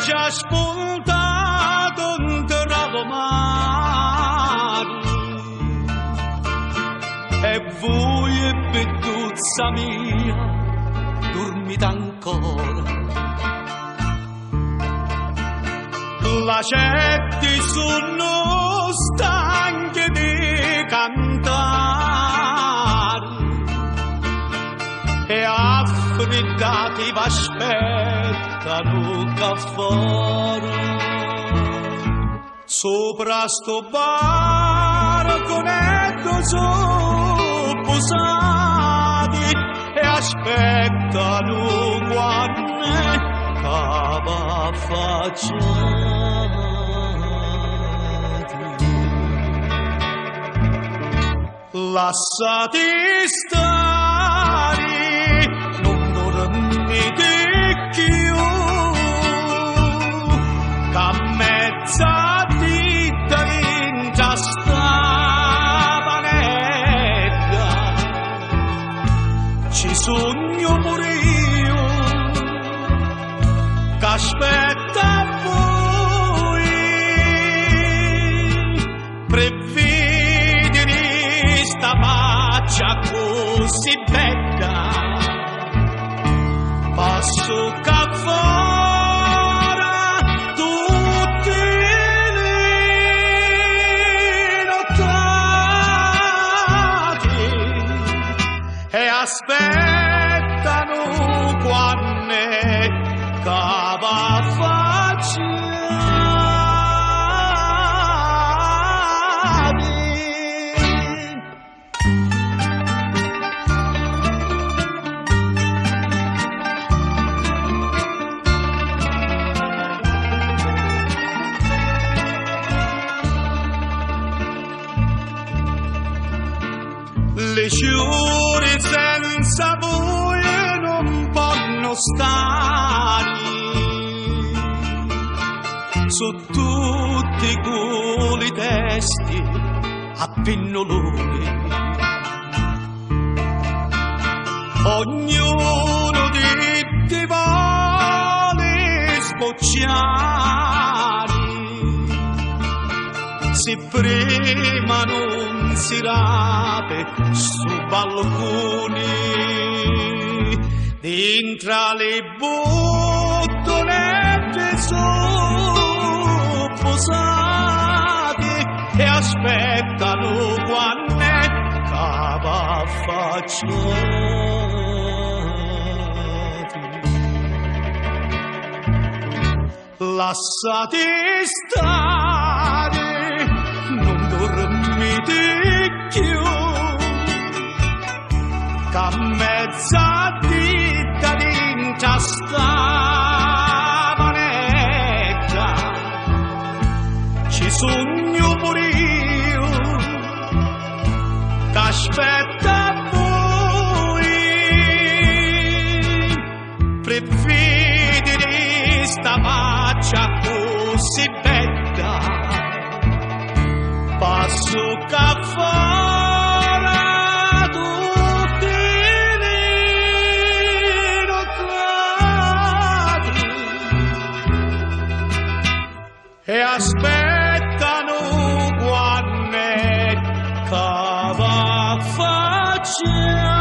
già spuntato tra lo mare e voi e bettuzza mia dormite ancora. Lacetti sono stanchi di cantare e affrettati v'aspettano qua fuori. Sopra sto balconetto sono posati e aspettano quando va facciati. Lasciati stare, non dormite più, che a mezzadita in già sta panetta ci sogno pure io che aspetta voi per vedere sta faccia così bella. Passo che fuori tutte le nottate e aspettano quando cava facciati. Le giure senza voi non possono stare, su tutti quei testi a pennolone. Ognuno di te vuole sbocciare, se prima non si rape su balconi, dentro le bottonette sono posate e aspettano quando cava facciati. Lasciati stare, non dormite più, che a mezzadita dentro sta panetta ci sogno pure io che aspetta voi per vedere sta faccia così bella. Passo che fuori tutte le nottate e aspettano quando cava faccia.